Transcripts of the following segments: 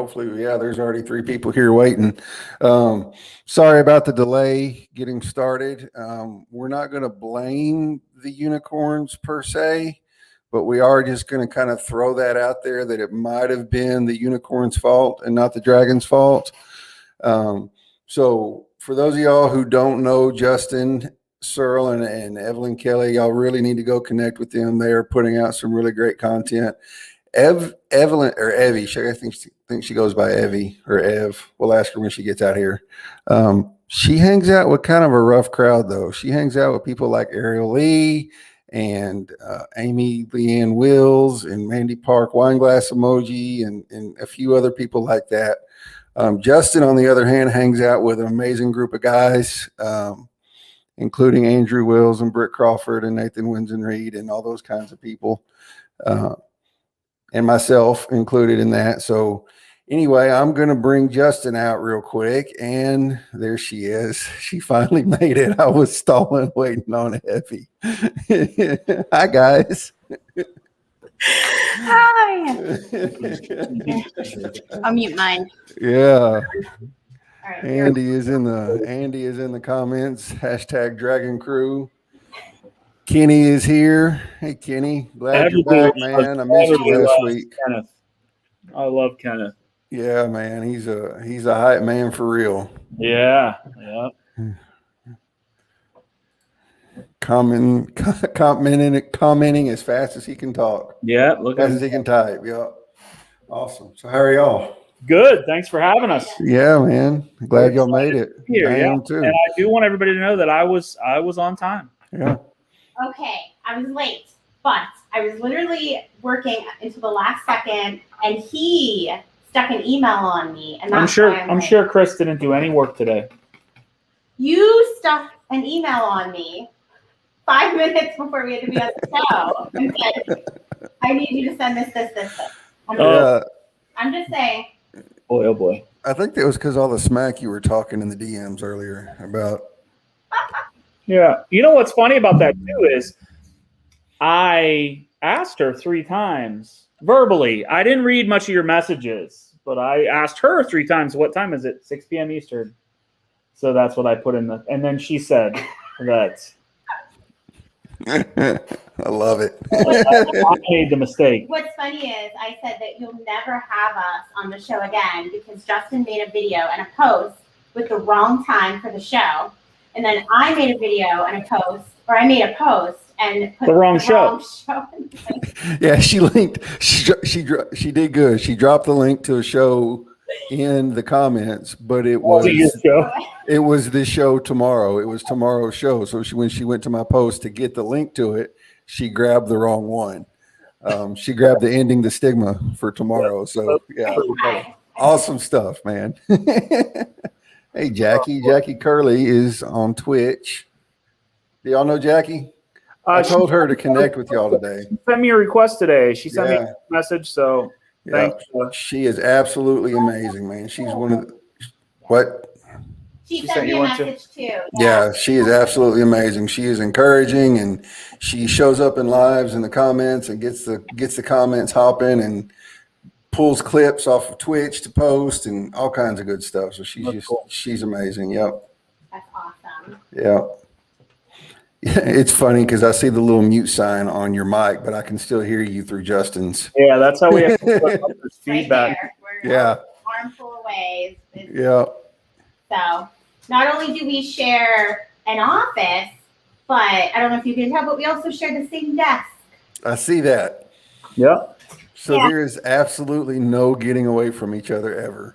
hopefully, yeah, there's already 3 people here waiting. Sorry about the delay getting started. We're not going to blame the unicorns per se, but we are just going to kind of throw that out there that it might have been the unicorn's fault and not the dragon's fault. So for those of y'all who don't know Justin Searle and Evelyn Kelly, y'all really need to go connect with them. They are putting out some really great content. Evelyn or Evie, I think she goes by Evie or Ev. We'll ask her when she gets out here. She hangs out with kind of a rough crowd, though. She hangs out with people like Ariel Lee and Amy Leanne Wills and Mandy Park Wineglass Emoji and a few other people like that. Justin, on the other hand, hangs out with an amazing group of guys, including Andrew Wills and Britt Crawford and Nathan Winston Reed and all those kinds of people. And myself included in that. So anyway, I'm going to bring Justin out real quick. And there she is. She finally made it. I was stalling, waiting on Effie. Hi, guys. Hi. I'll mute mine. Yeah. All right, Andy is in the comments. # Dragon Crew. Kenny is here. Hey, Kenny. Glad you're back, man. I missed you last week. Kenneth. I love Kenneth. Yeah, man. He's a hype man for real. Yeah. Commenting as fast as he can talk. Yeah. Look as he can type. Yeah. Awesome. So how are y'all? Good. Thanks for having us. Yeah, man. Glad y'all made it. Here, I am too. And I do want everybody to know that I was on time. Yeah. Okay, I was late, but I was literally working until the last second, and he stuck an email on me. And I'm sure Chris didn't do any work today. You stuck an email on me 5 minutes before we had to be on the show and said, "I need you to send this." I'm just saying. Boy, oh boy. I think that was because all the smack you were talking in the DMs earlier about. Yeah. You know what's funny about that too is I asked her 3 times verbally. I didn't read much of your messages, but I asked her 3 times, what time is it? 6 p.m. Eastern. So that's what I put in and then she said that. I love it. I made the mistake. What's funny is I said that you'll never have us on the show again because Justin made a video and a post with the wrong time for the show. And then I made a video and a post, or I made a post and put the wrong show. Yeah, she linked. She did good. She dropped the link to a show in the comments, but it was the show tomorrow. It was tomorrow's show. So when she went to my post to get the link to it, she grabbed the wrong one. She grabbed the ending the stigma for tomorrow. So yeah, awesome stuff, man. Hey, Jackie. Jackie Curley is on Twitch. Do y'all know Jackie? I told her to connect with y'all today. She sent me a request today. She sent me a message, so thanks. She is absolutely amazing, man. She's one of the what? She sent me a message too. Yeah, she is absolutely amazing. She is encouraging, and she shows up in lives in the comments and gets the comments hopping and pulls clips off of Twitch to post and all kinds of good stuff. So she's amazing. Yep. That's awesome. Yeah. It's funny because I see the little mute sign on your mic, but I can still hear you through Justin's. Yeah, that's how we have feedback. Right there. We're armful away. Yeah. So not only do we share an office, but I don't know if you can tell, but we also share the same desk. I see that. Yeah. So there is absolutely no getting away from each other ever.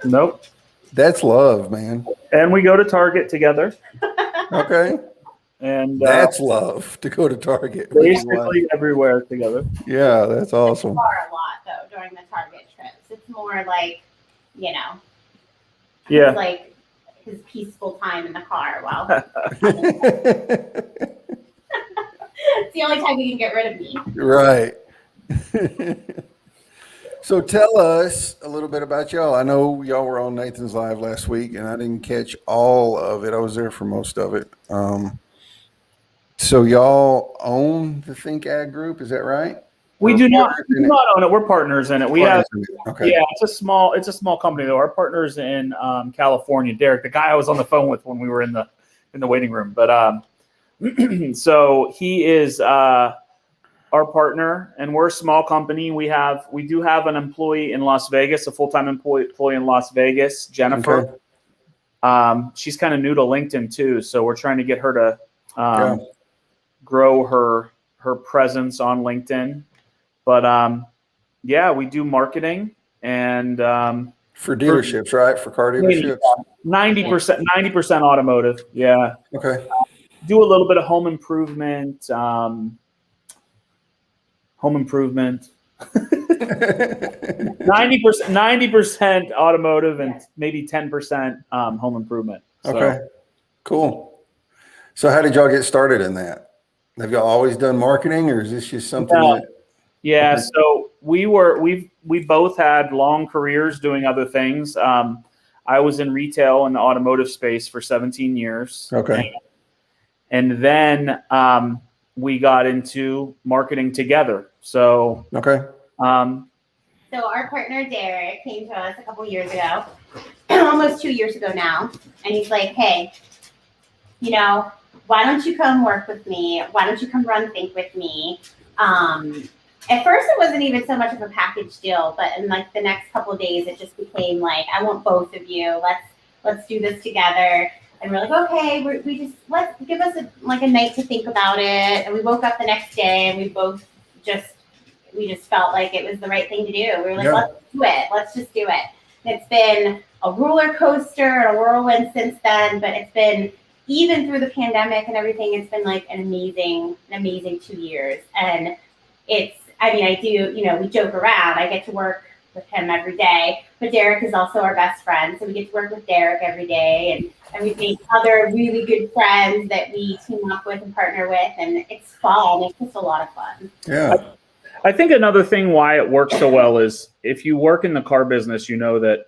Nope. That's love, man. And we go to Target together. Okay. And that's love to go to Target. Basically everywhere together. Yeah, that's awesome. It's far a lot though during the Target trips. It's more like, yeah, like his peaceful time in the car while it's the only time you can get rid of me. Right. So tell us a little bit about y'all. I know y'all were on Nathan's Live last week, and I didn't catch all of it. I was there for most of it. So y'all own the ThinkAd Group, is that right? We do not own it. We're partners in it. We have, Okay. yeah, it's a small company though. Our partners in California, Derek, the guy I was on the phone with when we were in the waiting room. But so he is our partner, and we're a small company. We do have an employee in Las Vegas, a full-time employee in Las Vegas, Jennifer. Okay. She's kind of new to LinkedIn too, so we're trying to get her to grow her presence on LinkedIn. But yeah, we do marketing and for dealerships, right? For car dealerships. 90% automotive. Yeah. Okay. Do a little bit of home improvement. 90% automotive and maybe 10% home improvement. So. Okay. Cool. So how did y'all get started in that? Have y'all always done marketing, or is this just something that? Yeah. Okay. So we both had long careers doing other things. I was in retail in the automotive space for 17 years. Okay. And then we got into marketing together. So okay. So our partner Derek came to us a couple years ago, almost 2 years ago now, and he's like, "Hey, why don't you come work with me? Why don't you come run Think with me?" At first, it wasn't even so much of a package deal, but in like the next couple of days, it just became like, "I want both of you. Let's do this together." And we're like, "Okay, let's give us a night to think about it." And we woke up the next day, and we just felt like it was the right thing to do. We were like, "Let's do it. Let's just do it." And it's been a roller coaster and a whirlwind since then, but it's been, even through the pandemic and everything, it's been like an amazing 2 years. And we joke around. I get to work with him every day, but Derek is also our best friend. So we get to work with Derek every day, and we've made other really good friends that we team up with and partner with, and it's fun. It's just a lot of fun. Yeah. I think another thing why it works so well is if you work in the car business, you know that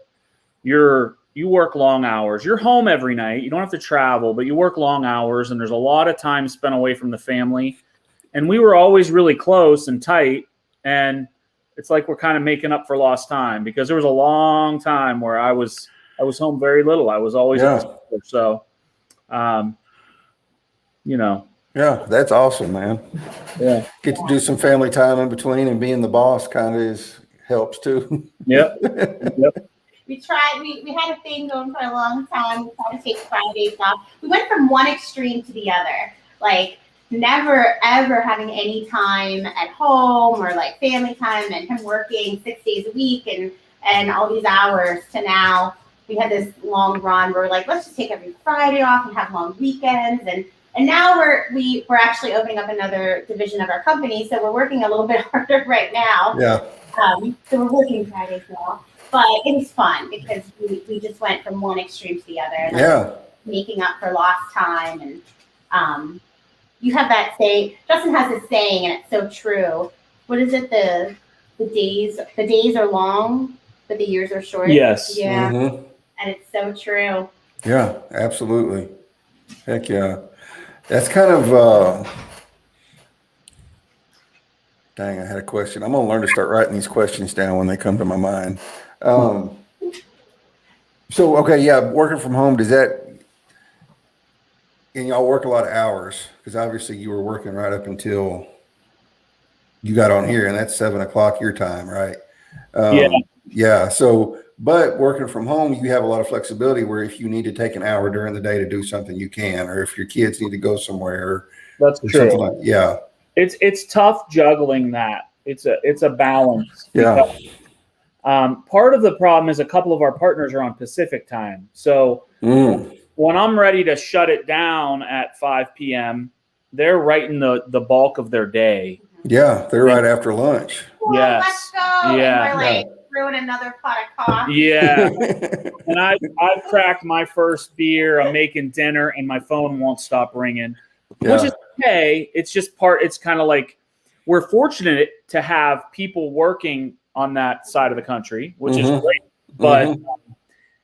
you work long hours. You're home every night. You don't have to travel, but you work long hours, and there's a lot of time spent away from the family. And we were always really close and tight, and it's like we're kind of making up for lost time, because there was a long time where I was home very little. I was always at the school. So, Yeah, that's awesome, man. Yeah. Get to do some family time in between, and being the boss kind of helps too. Yep. We tried. We had a thing going for a long time. We tried to take Fridays off. We went from one extreme to the other, like never ever having any time at home or like family time, and him working 6 days a week and all these hours, to now we had this long run where we're like, let's just take every Friday off and have long weekends. And now we're actually opening up another division of our company, so we're working a little bit harder right now. Yeah. So we're working Fridays now, but it was fun because we just went from one extreme to the other. Like making up for lost time, and you have that saying. Justin has this saying, and it's so true. What is it? The days are long, but the years are short. Yes. Yeah. Mm-hmm. And it's so true. Yeah, absolutely. Heck yeah. That's kind of, dang, I had a question. I'm going to learn to start writing these questions down when they come to my mind. So, okay, yeah, working from home, and y'all work a lot of hours, because obviously you were working right up until you got on here, and that's 7 o'clock your time, right? Yeah. So, but working from home, you have a lot of flexibility where if you need to take an hour during the day to do something, you can, or if your kids need to go somewhere. That's true. Yeah. It's tough juggling that. It's a balance. Yeah. Because, part of the problem is a couple of our partners are on Pacific time. So when I'm ready to shut it down at 5 p.m., they're right in the bulk of their day. Yeah, they're right after lunch. Well, let's go. Yeah. And we're like brewing another pot of coffee. Yeah. And I've cracked my first beer. I'm making dinner, and my phone won't stop ringing, which is okay. It's just it's kind of like we're fortunate to have people working on that side of the country, which is great. But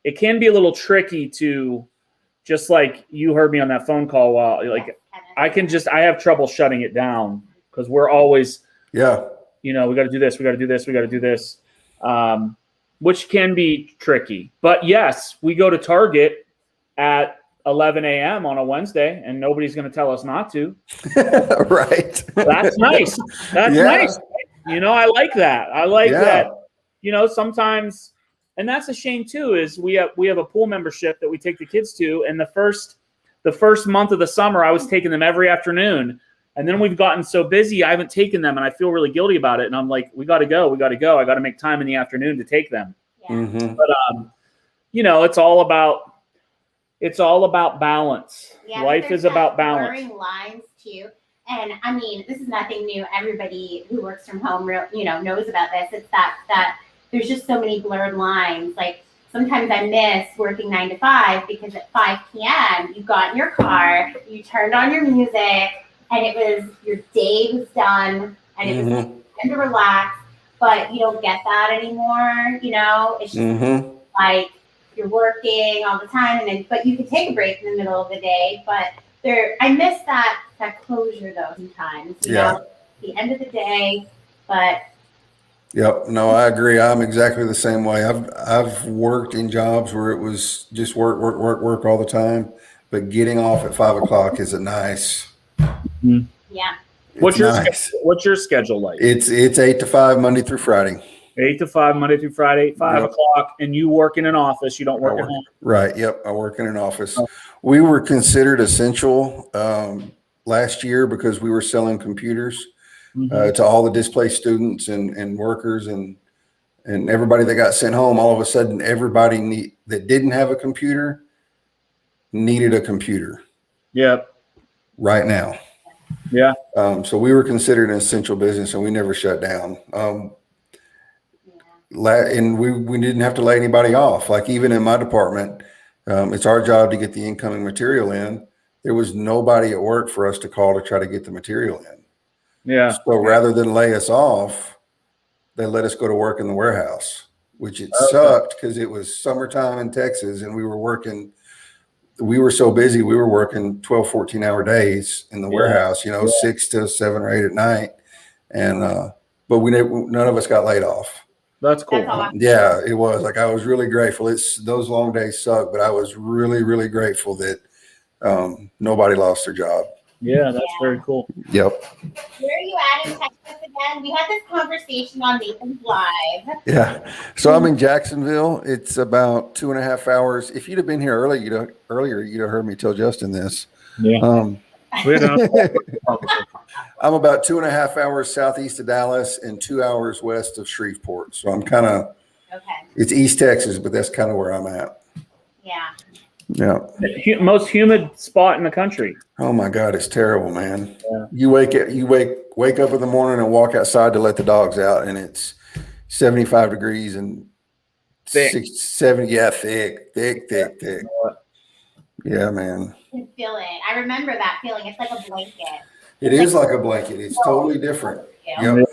it can be a little tricky to, just like you heard me on that phone call, while like I have trouble shutting it down, because we're always we got to do this, we got to do this, we got to do this, which can be tricky. But yes, we go to Target at 11 a.m. on a Wednesday, and nobody's going to tell us not to. Right. That's nice. That's nice. I like that. I like that. Sometimes, and that's a shame too, is we have a pool membership that we take the kids to, and the first month of the summer, I was taking them every afternoon. And then we've gotten so busy, I haven't taken them, and I feel really guilty about it. And I'm like, we got to go. I got to make time in the afternoon to take them. Yeah. Mm-hmm. But it's all about balance. Yeah, Life is about balance. Blurring lines too. And I mean, this is nothing new. Everybody who works from home, knows about this. It's that there's just so many blurred lines. Like sometimes I miss working 9 to 5 because at 5 p.m. you got in your car, you turned on your music, and it was your day was done, and it was time to relax. But you don't get that anymore. It's just like you're working all the time, but you can take a break in the middle of the day. But I miss that closure though sometimes. At the end of the day, but. Yep. No, I agree. I'm exactly the same way. I've worked in jobs where it was just work all the time, but getting off at 5 o'clock is a nice. Yeah. What's your schedule like? It's 8 to 5 Monday through Friday. 8 to 5 Monday through Friday, 5 o'clock, and you work in an office. You don't work at home. Right. Yep. I work in an office. We were considered essential last year because we were selling computers to all the displaced students and workers and everybody that got sent home. All of a sudden, everybody that didn't have a computer needed a computer. Yep. Right now. Yeah. So we were considered an essential business, and we never shut down. And we didn't have to lay anybody off. Like even in my department, it's our job to get the incoming material in. There was nobody at work for us to call to try to get the material in. Yeah. So rather than lay us off, they let us go to work in the warehouse, which it sucked because it was summertime in Texas, and we were so busy. We were working 12, 14-hour days in the warehouse, 6 to 7 or 8 at night. And, but none of us got laid off. That's cool. That's awesome. Yeah, it was. Like, I was really grateful. Those long days suck, but I was really, really grateful that nobody lost their job. Yeah, that's very cool. Yep. Where are you at in Texas again? We had this conversation on Nathan's Live. Yeah. So I'm in Jacksonville. It's about 2.5 hours. If you'd have been here earlier, you'd have heard me tell Justin this. Yeah. I'm about 2.5 hours southeast of Dallas and 2 hours west of Shreveport. So I'm kind of, it's East Texas, but that's kind of where I'm at. Yeah. Yeah. Most humid spot in the country. Oh my God, it's terrible, man. Yeah. You wake up in the morning and walk outside to let the dogs out, and it's 75 degrees and thick. 70. Yeah, thick. Yeah, man. I can feel it. I remember that feeling. It's like a blanket. It is like a blanket. It's totally different. Yeah. Yep.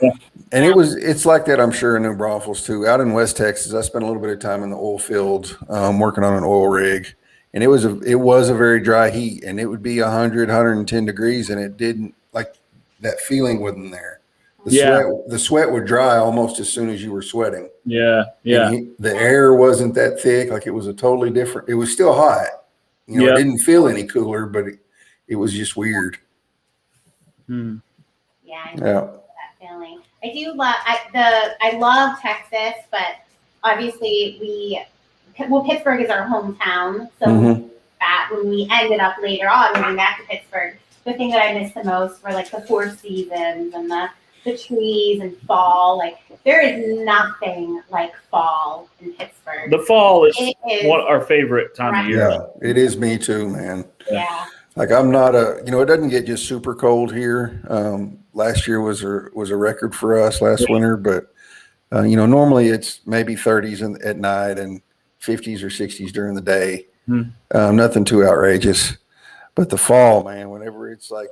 And it's like that, I'm sure, in New Braunfels too. Out in West Texas, I spent a little bit of time in the oil field, working on an oil rig. And it was a very dry heat, and it would be 100, 110 degrees, and it didn't, like, that feeling wasn't there. The sweat would dry almost as soon as you were sweating. Yeah. Yeah. The air wasn't that thick. Like, it was a totally different, it was still hot. It didn't feel any cooler, but it was just weird. Yeah. I know that feeling. I do love, I love Texas, but obviously Pittsburgh is our hometown. So that when we ended up later on moving back to Pittsburgh, the thing that I missed the most were like the 4 seasons and the trees and fall. Like, there is nothing like fall in Pittsburgh. The fall is our favorite time of year. Yeah, it is me too, man. Yeah. Like, I'm not it doesn't get just super cold here. Last year was a record for us last winter, but normally it's maybe 30s at night and 50s or 60s during the day. Nothing too outrageous. But the fall, man, whenever it's like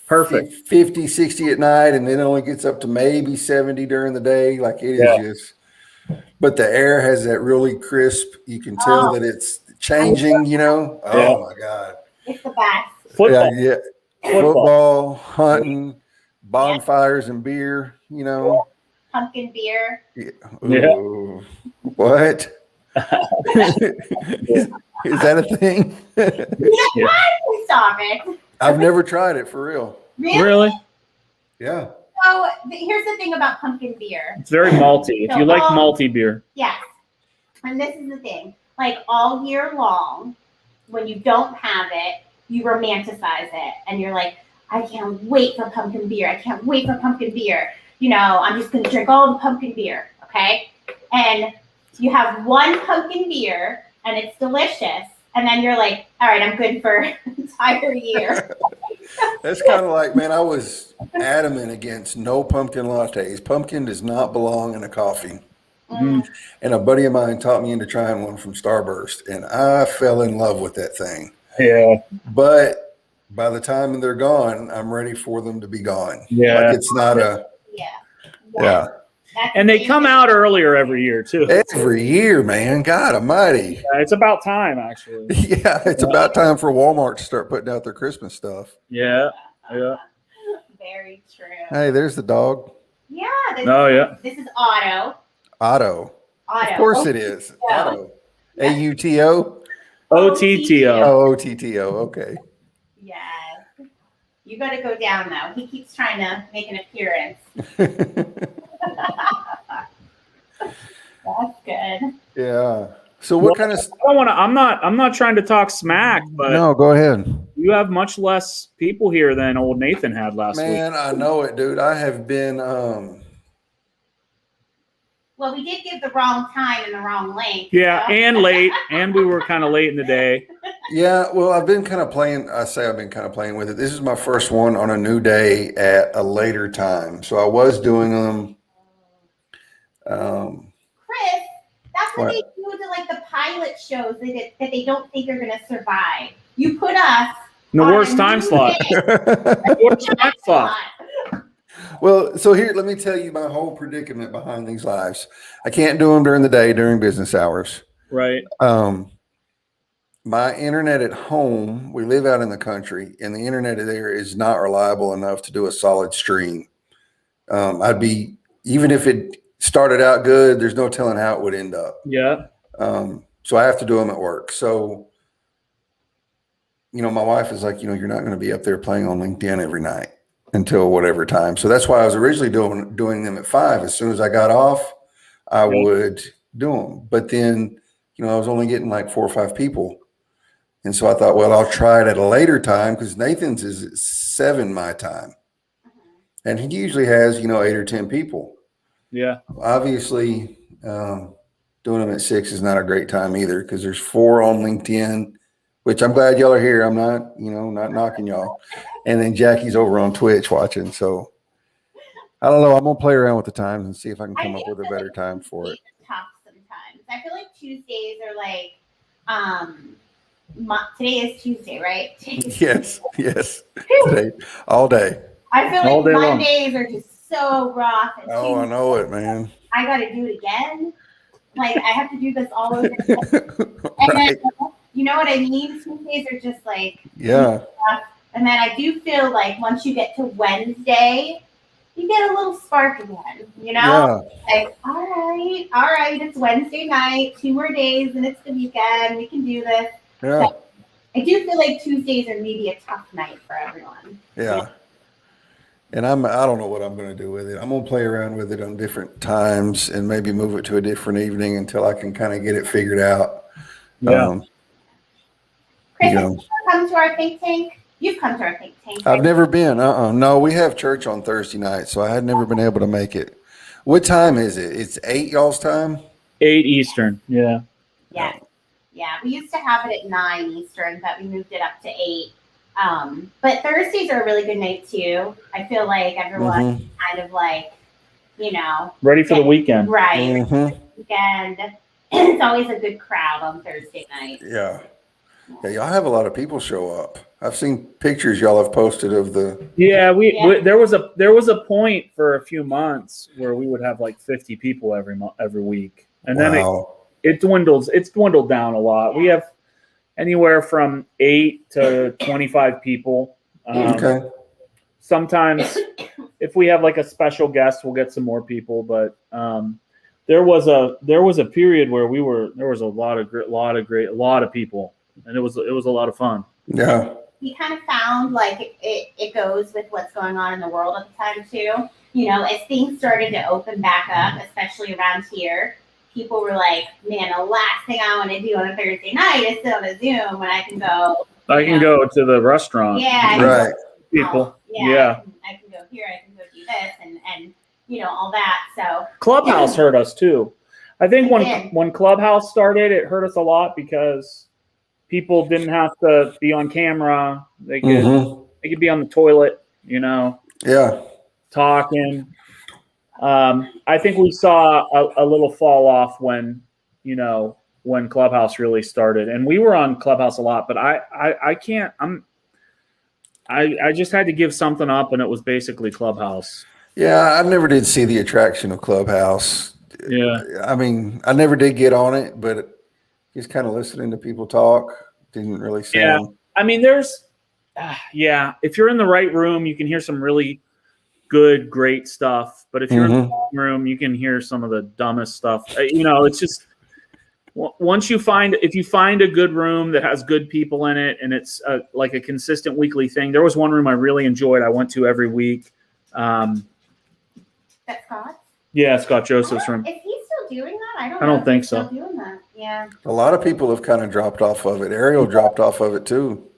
perfect 50, 60 at night, and then it only gets up to maybe 70 during the day, like it is just, but the air has that really crisp, you can tell that it's changing, Oh my God. It's the best. Football. Yeah. Football, hunting, bonfires and beer, you know. Pumpkin beer. Yeah. Yeah. Ooh, what? is that a thing? Yeah. Stop it. I've never tried it for real. Really? Yeah. So here's the thing about pumpkin beer. It's very malty. If you like malty beer. Yes. And this is the thing. Like all year long, when you don't have it, you romanticize it. And you're like, I can't wait for pumpkin beer. I can't wait for pumpkin beer. You know, I'm just going to drink all the pumpkin beer. Okay. And you have one pumpkin beer and it's delicious. And then you're like, all right, I'm good for an entire year. That's kind of like, man, I was adamant against no pumpkin lattes. Pumpkin does not belong in a coffee. Mm-hmm. And a buddy of mine taught me into trying one from Starburst, and I fell in love with that thing. Yeah. But by the time they're gone, I'm ready for them to be gone. Yeah. Like it's not a, yeah. And they come out earlier every year too. Every year, man. God almighty. Yeah, it's about time, actually. Yeah, it's about time for Walmart to start putting out their Christmas stuff. Yeah. Yeah. Very true. Hey, there's the dog. Yeah. This is Otto. Otto. Otto. Of course it is. Otto. A-U-T-O? O-T-T-O. Oh, O-T-T-O. Okay. Yes. You got to go down, though. He keeps trying to make an appearance. That's good. Yeah. So what kind of? I don't want to. I'm not trying to talk smack, but No, go ahead. You have much less people here than old Nathan had last week. Man, I know it, dude. I have been. Well, we did give the wrong time and the wrong length. Yeah, so. and late, and we were kind of late in the day. Yeah, well, I've been kind of playing. I've been kind of playing with it. This is my first one on a new day at a later time. So I was doing them. Chris, that's what they do to like the pilot shows that they don't think are going to survive. You put us in the worst time slot. Worst time slot. Well, so here, let me tell you my whole predicament behind these lives. I can't do them during the day, during business hours. Right. My internet at home, we live out in the country, and the internet there is not reliable enough to do a solid stream. Even if it started out good, there's no telling how it would end up. Yeah. So I have to do them at work. So, my wife is like, you're not going to be up there playing on LinkedIn every night until whatever time. So that's why I was originally doing them at 5. As soon as I got off, I would do them. But then, I was only getting like 4 or 5 people. And so I thought, well, I'll try it at a later time because Nathan's is at 7 my time. And he usually has, 8 or 10 people. Yeah. Obviously, doing them at 6 is not a great time either because there's 4 on LinkedIn, which I'm glad y'all are here. I'm not, not knocking y'all. And then Jackie's over on Twitch watching. So I don't know. I'm going to play around with the times and see if I can come up with a better time for it. Tough sometimes. I feel like Tuesdays are like, today is Tuesday, right? Yes. Today, all day. I feel like Mondays are just so rough. And Oh, I know it, man. I got to do it again. Like I have to do this all over again. And then, you know what I mean? Tuesdays are just like, yeah. And then I do feel like once you get to Wednesday, you get a little spark again, Yeah. Like, all right, it's Wednesday night, 2 more days, and it's the weekend. We can do this. Yeah. So I do feel like Tuesdays are maybe a tough night for everyone. Yeah. And I don't know what I'm going to do with it. I'm going to play around with it on different times and maybe move it to a different evening until I can kind of get it figured out. Yeah. Chris, have you come to our think tank? You've come to our think tank. I've never been. No, we have church on Thursday night, so I had never been able to make it. What time is it? It's 8 y'all's time? 8 Eastern. Yeah. Yeah. Yeah. We used to have it at 9 Eastern, but we moved it up to 8. But Thursdays are a really good night too. I feel like everyone's kind of like, ready for the weekend. Right. Weekend. It's always a good crowd on Thursday night. Yeah. Yeah, y'all have a lot of people show up. I've seen pictures y'all have posted of the. Yeah, there was a point for a few months where we would have like 50 people every week, and then it dwindles. It's dwindled down a lot. We have anywhere from 8 to 25 people. Okay. Sometimes if we have like a special guest, we'll get some more people. But there was a period where there was a lot of people, and it was a lot of fun. Yeah. We kind of found like it goes with what's going on in the world at the time too. You know, as things started to open back up, especially around here, people were like, man, the last thing I want to do on a Thursday night is sit on a Zoom when I can go. I can go to the restaurant. Yeah. Right. People. Yeah. I can go here. I can go do this and you know, all that. So Clubhouse hurt us too. I think It did. when Clubhouse started, it hurt us a lot because people didn't have to be on camera. They could be on the toilet, you know. Yeah. Talking. I think we saw a little fall off when Clubhouse really started, and we were on Clubhouse a lot, but I can't. I just had to give something up, and it was basically Clubhouse. Yeah, I never did see the attraction of Clubhouse. Yeah. I mean, I never did get on it, but just kind of listening to people talk didn't really sound. Yeah. I mean, there's, if you're in the right room, you can hear some really good, great stuff. But if you're in the wrong room, you can hear some of the dumbest stuff. You know, it's just if you find a good room that has good people in it, and it's like a consistent weekly thing. There was one room I really enjoyed. I went to every week. That's Scott? Yeah, Scott Joseph's room. Is he still doing that? I don't I know don't if think he's so. Still doing that. Yeah. A lot of people have kind of dropped off of it. Ariel dropped off of it too.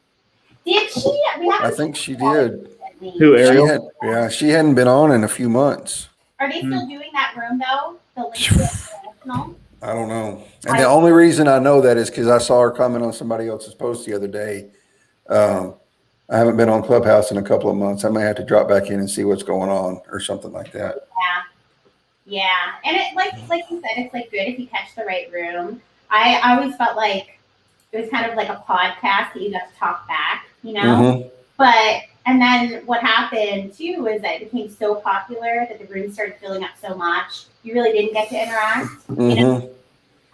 Did she? I think she did. Who, Ariel? She hadn't been on in a few months. Are they still doing that room though? The link to International? I don't know. And the only reason I know that is because I saw her comment on somebody else's post the other day. I haven't been on Clubhouse in a couple of months. I may have to drop back in and see what's going on or something like that. Yeah. And it like you said, it's like good if you catch the right room. I always felt like it was kind of like a podcast that you got to talk back, you know? And then what happened too was that it became so popular that the room started filling up so much. You really didn't get to interact. You know?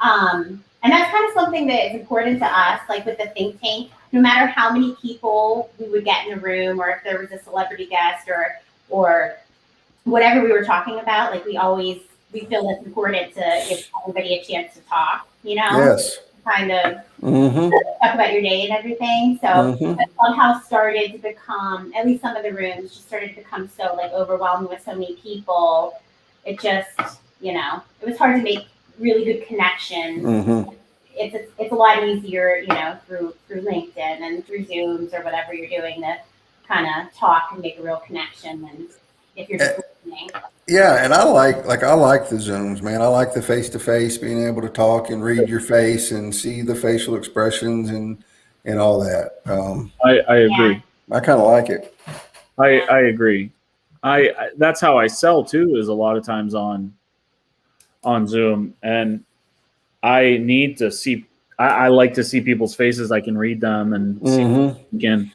And that's kind of something that is important to us, like with the think tank. No matter how many people we would get in a room, or if there was a celebrity guest or whatever we were talking about, like we feel it's important to give everybody a chance to talk, you know? Yes. Kind of talk about your day and everything. So the Clubhouse started to become, at least some of the rooms just started to become so like overwhelmed with so many people. It just, you know, it was hard to make really good connections. It's a lot easier, you know, through LinkedIn and through Zooms or whatever you're doing to kind of talk and make a real connection than if you're just listening. Yeah, and I like the Zooms, man. I like the face-to-face, being able to talk and read your face and see the facial expressions and all that. I agree. I kind of like it. I agree. That's how I sell too, is a lot of times on Zoom, and I need to see. I like to see people's faces. I can read them and see again.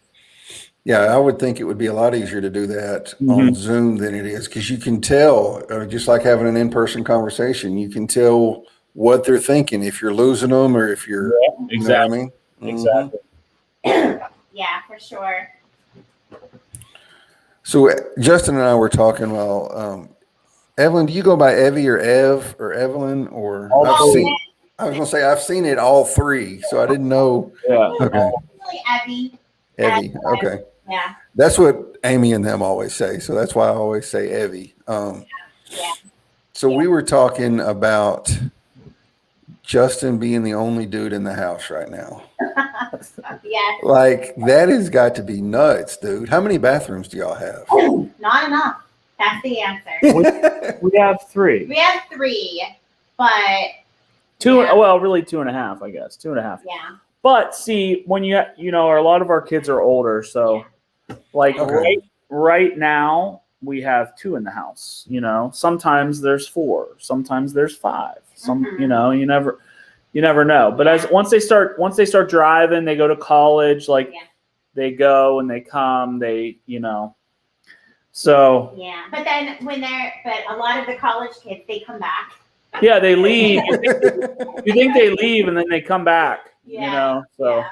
Yeah, I would think it would be a lot easier to do that on Zoom than it is, because you can tell, just like having an in-person conversation, you can tell what they're thinking, if you're losing them or if you're, exactly. You know what I mean? Exactly. Yeah, for sure. So Justin and I were talking while, Evelyn, do you go by Evie or Ev or Evelyn or? I've seen it all three, so I didn't know. Yeah. Okay. Really Evie. Okay. Yeah. That's what Amy and them always say. So that's why I always say Evie. So we were talking about Justin being the only dude in the house right now. Yeah. Like, that has got to be nuts, dude. How many bathrooms do y'all have? Not enough. That's the answer. We have three. We have three, but Two. Yeah. Well, really 2.5, I guess. 2.5. yeah. But see, when a lot of our kids are older, so like right now we have 2 in the house. You know, sometimes there's 4, sometimes there's 5. You know, you never know. But once they start driving, they go to college. Like they go and they come. So Yeah, but then but a lot of the college kids, they come back. yeah, they leave. You think they leave and then they come back. Yeah. You know, so.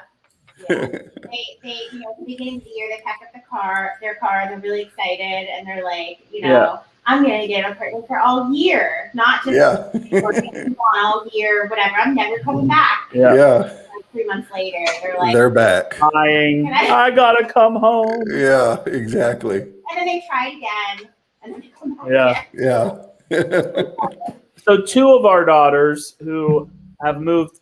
They, at the beginning of the year, they pack up their car, and they're really excited, and they're like, I'm gonna get pregnant for all year, not just all year, whatever. I'm never coming back. Yeah. 3 months later, they're like, they're back. Crying. I gotta come home. Yeah, exactly. And then they try it again, and then they come back again. Yeah. So 2 of our daughters who moved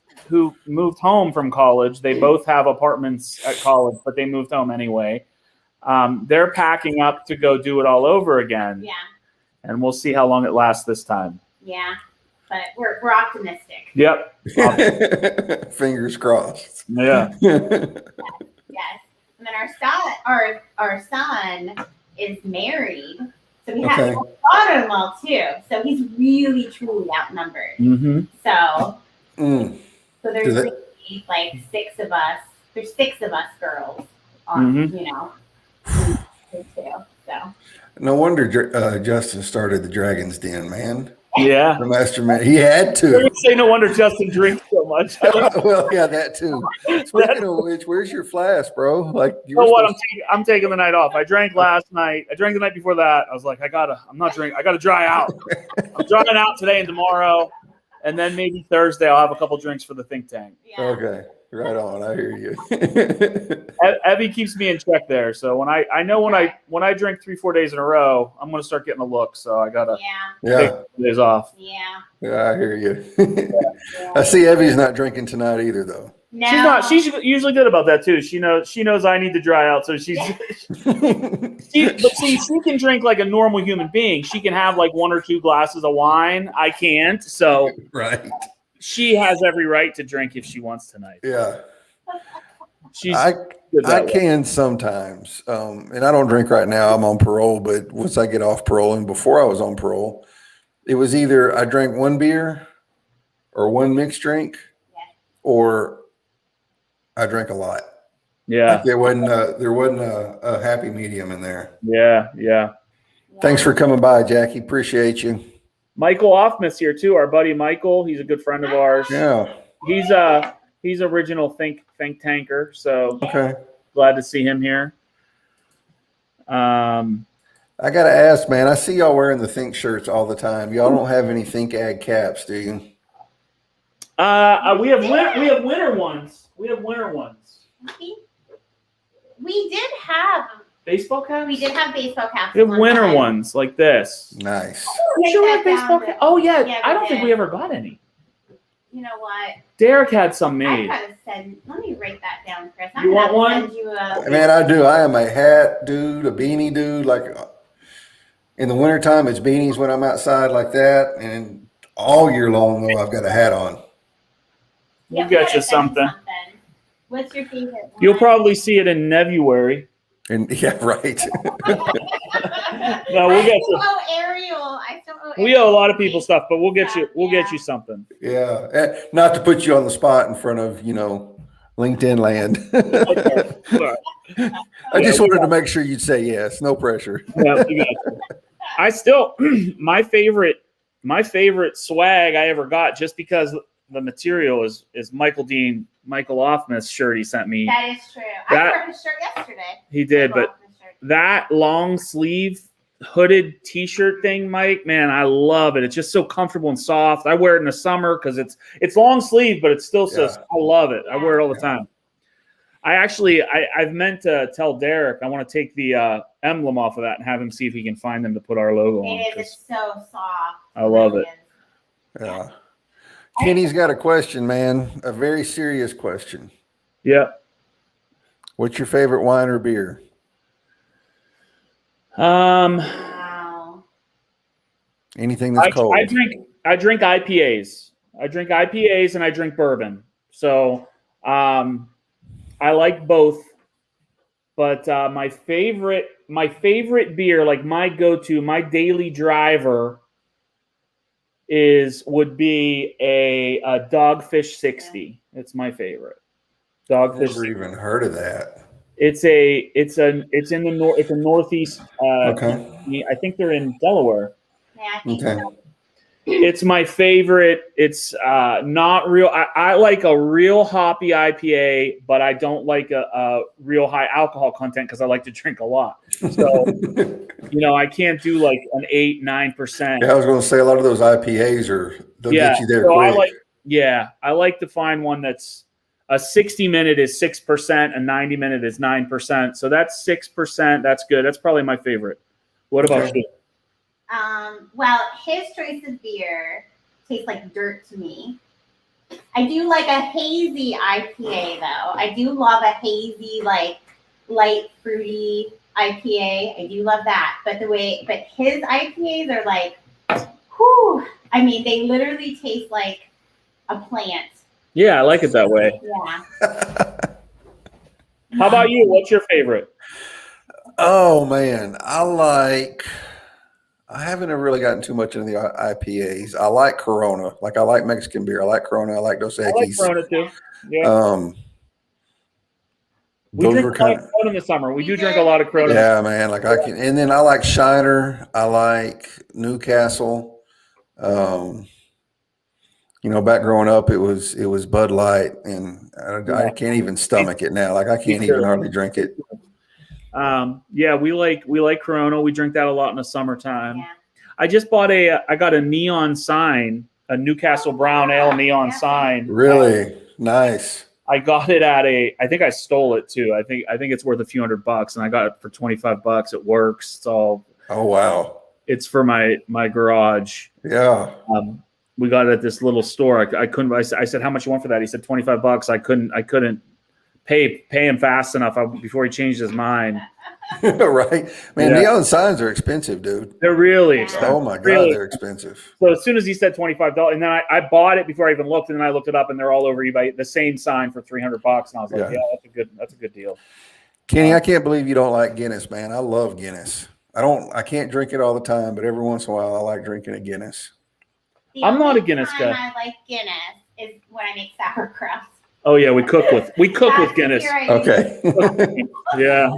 home from college, they both have apartments at college, but they moved home anyway. They're packing up to go do it all over again. Yeah. And we'll see how long it lasts this time. Yeah. But we're optimistic. Yep. Fingers crossed. Yeah. Yes. And then our son is married. So we have a daughter-in-law too. So he's really truly outnumbered. Mm-hmm. So there's really like 6 of us. There's 6 of us girls on, too. So No wonder Justin started the Dragon's Den, man. Yeah. The mastermind. He had to. I would say no wonder Justin drinks so much. Well, yeah, that too. Speaking of which, where's your flask, bro? Like, you know what? I'm taking the night off. I drank last night. I drank the night before that. I was like, I'm not drinking. I gotta dry out. I'm drying out today and tomorrow, and then maybe Thursday I'll have a couple drinks for the think tank. Yeah. Okay. Right on. I hear you. Evie keeps me in check there. So when I drink 3-4 days in a row, I'm gonna start getting a look. So I gotta take days off. Yeah. Yeah, I hear you. I see Evie's not drinking tonight either, though. No. She's not. She's usually good about that too. She knows I need to dry out. So she's. She can drink like a normal human being. She can have like 1 or 2 glasses of wine. I can't. So right. She has every right to drink if she wants tonight. Yeah. I can sometimes. And I don't drink right now. I'm on parole, but once I get off parole and before I was on parole, it was either I drank 1 beer or 1 mixed drink or I drank a lot. Yeah. Like there wasn't a happy medium in there. Yeah. Thanks for coming by, Jackie. Appreciate you. Michael Offmus here too. Our buddy Michael. He's a good friend of ours. Yeah. He's original think tanker. So okay. Glad to see him here. I gotta ask, man. I see y'all wearing the Think shirts all the time. Y'all don't have any ThinkAd caps, do you? We have winter ones. We did have baseball caps. We did have baseball caps. We have winter ones like this. Nice. You sure we have baseball caps? Oh yeah. I don't did. think we ever got any. You know what? Derek had some made. I gotta send. Let me write that down, Chris. You want one? Send you a, Man, I do. I am a hat dude, a beanie dude. Like in the wintertime, it's beanies when I'm outside like that. And all year long, though, I've got a hat on. We'll get you something. What's your favorite one? You'll probably see it in Nevuary. And yeah, right. No, we'll get you. Oh, Ariel. I still owe We owe a lot of people stuff, but we'll get you. We'll get you something. Yeah, not to put you on the spot in front of LinkedIn land. I just wanted to make sure you'd say yes. No pressure. Yeah, you got you. I still my favorite swag I ever got, just because the material is Michael Offmus shirt he sent me. That is true. I wore his shirt yesterday. He did, but that long sleeve hooded t-shirt thing, Mike, man, I love it. It's just so comfortable and soft. I wear it in the summer because it's long sleeve, but it's still so. I love it. I wear it all the time. I've meant to tell Derek I want to take the emblem off of that and have him see if he can find them to put our logo on. It is. It's so soft. I love it. Yeah. Kenny's got a question, man. A very serious question. Yeah. What's your favorite wine or beer? Wow. Anything that's cold. I drink IPAs. I drink IPAs and I drink bourbon. So I like both. But my favorite beer, like my go-to, my daily driver would be a Dogfish 60. It's my favorite. Dogfish. Never even heard of that. It's a northeast. Okay. I think they're in Delaware. Yeah, I think so. It's my favorite. It's not real. I like a real hoppy IPA, but I don't like a real high alcohol content because I like to drink a lot. So, I can't do like an 8-9%. Yeah, I was going to say a lot of those IPAs they'll get you there quick. I like to find one that's a 60-minute is 6%, a 90-minute is 9%. So that's 6%. That's good. That's probably my favorite. What about you? Well, his choice of beer tastes like dirt to me. I do like a hazy IPA though. I do love a hazy, like light fruity IPA. I do love that. But his IPAs are like, whew. I mean, they literally taste like a plant. Yeah, I like it that way. Yeah. How about you? What's your favorite? Oh man, I haven't really gotten too much into the IPAs. I like Corona. Like I like Mexican beer. I like Corona. I like Dos Equis. I like Corona too. Yeah. We drink a lot of Corona in the summer. We do drink a lot of Corona. Yeah, man. Like and then I like Shiner. I like Newcastle. Back growing up, it was Bud Light, and I can't even stomach it now. Like I can't even hardly drink it. Yeah, we like Corona. We drink that a lot in the summertime. Yeah. I just got a neon sign, a Newcastle Brown Ale neon sign. Really nice. I got it I think I stole it too. I think it's worth a few $100, and I got it for $25. It works. It's all. Oh wow. It's for my garage. Yeah. We got it at this little store. I couldn't. I said, "How much you want for that?" He said, $25. I couldn't pay him fast enough before he changed his mind. Right, man. Yeah. Neon signs are expensive, dude. They're really expensive. Oh my god, they're expensive. So as soon as he said $25, and then I bought it before I even looked, and then I looked it up, and they're all over eBay. The same sign for $300, and I was like, "Yeah, that's a good deal." Kenny, I can't believe you don't like Guinness, man. I love Guinness. I can't drink it all the time, but every once in a while, I like drinking a Guinness. I'm not a Guinness guy. I like Guinness is when I make sauerkraut. Oh yeah, we cook with Guinness. Okay. Yeah.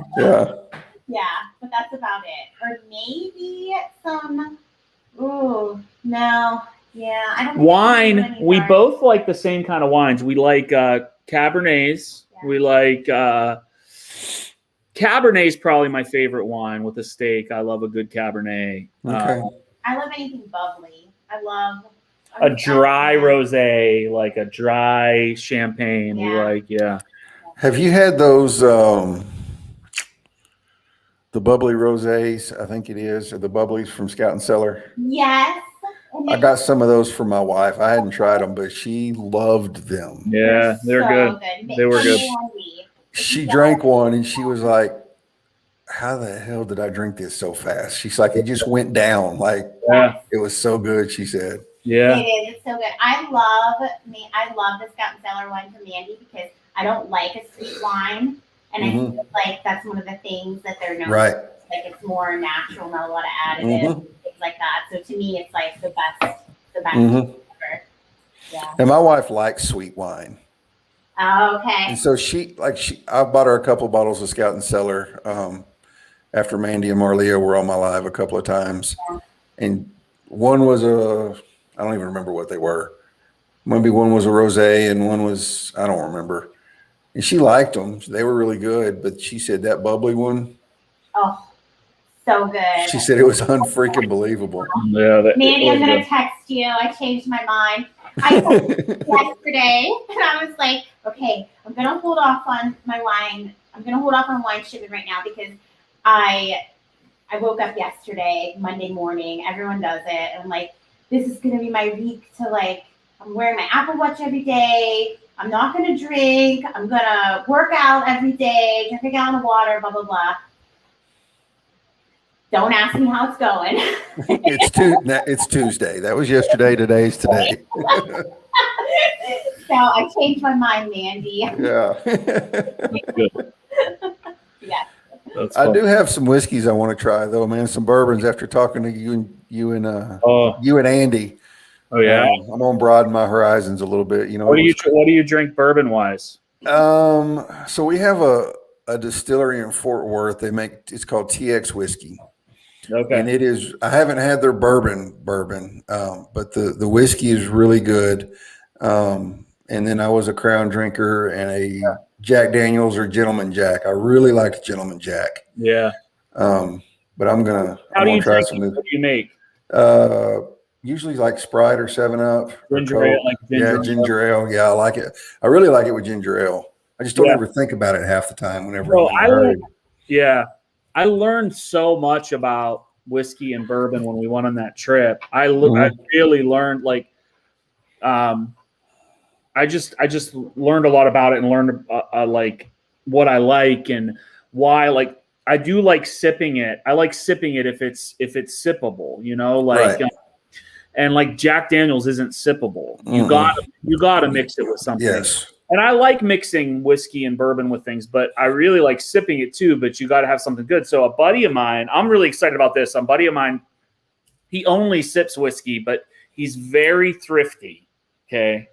Yeah, but that's about it. Or maybe some. Ooh, no. Yeah, I don't. Wine. We both like the same kind of wines. We like Cabernets. Yeah. We like Cabernet's probably my favorite wine with a steak. I love a good Cabernet. Okay. I love anything bubbly. I love a dry rosé, like a dry champagne. Yeah. We like, Have you had those the bubbly rosés? I think it is, or the bubblies from Scout and Cellar. Yes. I got some of those for my wife. I hadn't tried them, but she loved them. Yeah, they're good. They were good. She drank one and she was like, "How the hell did I drink this so fast?" She's like, "It just went down. Like, it was so good," she said. Yeah. It is. It's so good. I love the Scout and Cellar wine from Mandy because I don't like a sweet wine. And I feel like that's one of the things that they're known for. Like it's more natural, not a lot of additives, things like that. So to me, it's like the best ever. Yeah. And my wife likes sweet wine. Oh, okay. And so I bought her a couple bottles of Scout and Cellar after Mandy and Marlia were on my live a couple of times. Yeah. And one was I don't even remember what they were. Maybe one was a rosé and one was, I don't remember. And she liked them. They were really good. But she said that bubbly one. Oh, so good. She said it was unfreaking believable. Yeah, Mandy, I'm going to text you. I changed my mind. I yesterday, and I was like, okay, I'm going to hold off on my wine. I'm going to hold off on wine shipment right now because I woke up yesterday, Monday morning. Everyone does it. And I'm like, this is going to be my week to I'm wearing my Apple Watch every day. I'm not going to drink. I'm going to work out every day, drink a gallon of water, blah, blah, blah. Don't ask me how it's going. It's Tuesday. That was yesterday. Today's today. So I changed my mind, Mandy. Yeah. Yeah. I do have some whiskeys I want to try though, man. Some bourbons after talking to you and Andy. Oh yeah. I'm gonna broaden my horizons a little bit. What do you drink bourbon wise? So we have a distillery in Fort Worth. It's called TX Whiskey. Okay. And it is, I haven't had their bourbon, but the whiskey is really good. And then I was a Crown drinker and a Jack Daniels or Gentleman Jack. I really liked Gentleman Jack. Yeah. But I'm gonna try some. What do you make? Usually like Sprite or 7-Up or Ginger ale, Coke. like ginger ginger ale. Yeah, I like it. I really like it with ginger ale. I just don't ever think about it half the time whenever I'm in a hurry. I learned so much about whiskey and bourbon when we went on that trip. I really learned I just learned a lot about it and learned like what I like and why. Like I do like sipping it. I like sipping it if it's sippable, you know, like and like Jack Daniels isn't sippable. You gotta mix it with something. Yes. And I like mixing whiskey and bourbon with things, but I really like sipping it too. But you got to have something good. So a buddy of mine, I'm really excited about this. A buddy of mine, he only sips whiskey, but he's very thrifty. Okay,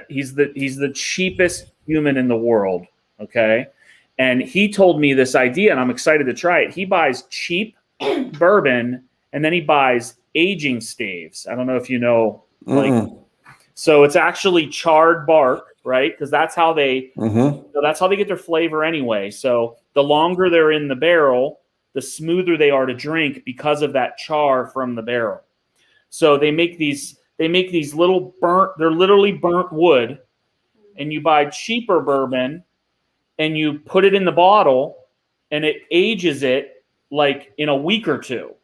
he's the cheapest human in the world. Okay, and he told me this idea, and I'm excited to try it. He buys cheap bourbon, and then he buys aging staves. I don't know if you know, like. So it's actually charred bark, right? Because that's how they get their flavor anyway. So the longer they're in the barrel, the smoother they are to drink because of that char from the barrel. So they make these little they're literally burnt wood, and you buy cheaper bourbon and you put it in the bottle and it ages it like in a week or two.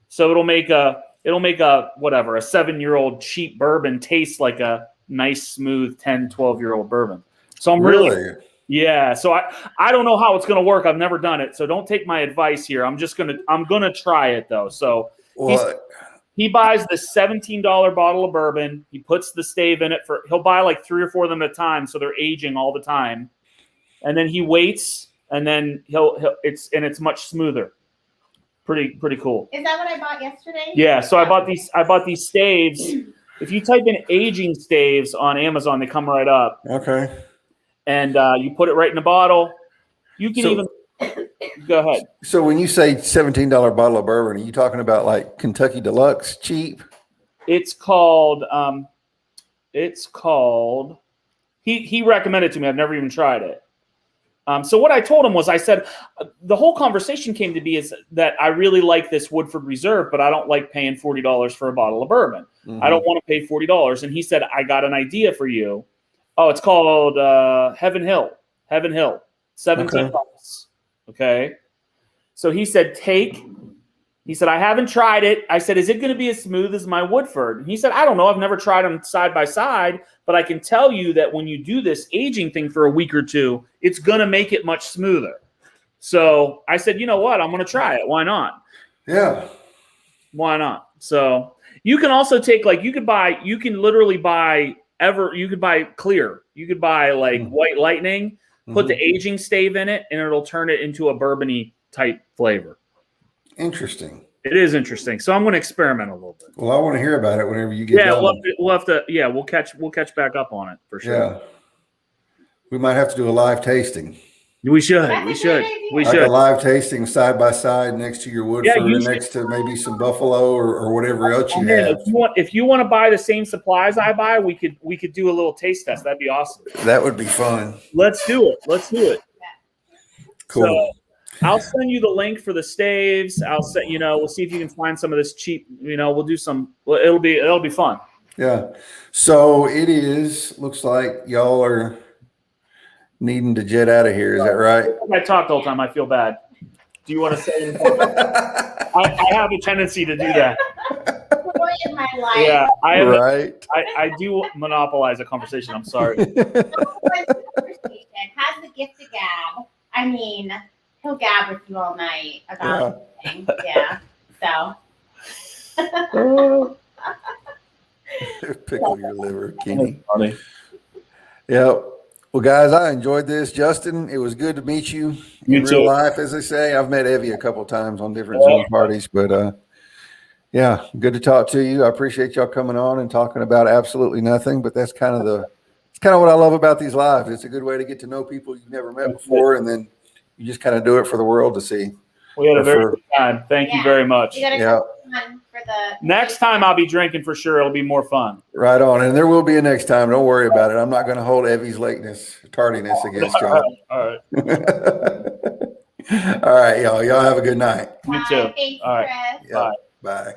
So it'll make a 7-year-old cheap bourbon taste like a nice, smooth 10, 12-year-old bourbon. So I'm really so I don't know how it's going to work. I've never done it. So don't take my advice here. I'm going to try it though. So he buys this $17 bottle of bourbon. He puts the stave in it he'll buy like 3 or 4 of them at a time. So they're aging all the time. And then he waits and then it's much smoother. Pretty cool. Is that what I bought yesterday? Yeah, so I bought these staves. If you type in aging staves on Amazon, they come right up. Okay. And you put it right in a bottle. You can go ahead. So when you say $17 bottle of bourbon, are you talking about like Kentucky Deluxe cheap? It's called he recommended it to me. I've never even tried it. So what I told him was, I said, the whole conversation came to be is that I really like this Woodford Reserve, but I don't like paying $40 for a bottle of bourbon. I don't want to pay $40. And he said, I got an idea for you. Oh, it's called Heaven Hill, 17 bucks. Okay. So he said, I haven't tried it. I said, is it going to be as smooth as my Woodford? And he said, I don't know. I've never tried them side by side, but I can tell you that when you do this aging thing for a week or two, it's going to make it much smoother. So I said, you know what? I'm going to try it. Why not? Yeah. Why not? So you can also take you could buy clear. You could buy like White Lightning, put the aging stave in it, and it'll turn it into a bourbon-y type flavor. Interesting. It is interesting. So I'm going to experiment a little bit. Well, I want to hear about it whenever you get done. We'll catch back up on it for sure. Yeah. We might have to do a live tasting. We should. A live tasting side by side next to your Woodford and next to maybe some Buffalo or whatever else you have. If you want to buy the same supplies I buy, we could do a little taste test. That'd be awesome. That would be fun. Let's do it. Cool. So, I'll send you the link for the staves. We'll see if you can find some of this cheap, we'll do some, it'll be fun. Yeah. So looks like y'all are needing to jet out of here. Is that right? I talk the whole time. I feel bad. Do you want to say anything? I have a tendency to do that. In my life. Yeah. I do monopolize a conversation. I'm sorry. Has the gift of gab. I mean, he'll gab with you all night about anything. Yeah. So. Pickle your liver, Kenny. Funny. Yeah. Well, guys, I enjoyed this. Justin, it was good to meet you in real life, as they say. I've met Evie a couple of times on different Zoom parties, but yeah, good to talk to you. I appreciate y'all coming on and talking about absolutely nothing, but that's kind of what I love about these lives. It's a good way to get to know people you've never met before, and then you just kind of do it for the world to see. We had a very For- good time. Thank you Yeah. very much. You gotta Yeah. come on for the Next time I'll be drinking for sure. It'll be more fun. Right on. And there will be a next time. Don't worry about it. I'm not going to hold Evie's tardiness against y'all. All right. All right, y'all. Y'all have a good night. You too. Thanks, All right. Chris. Yep. Bye.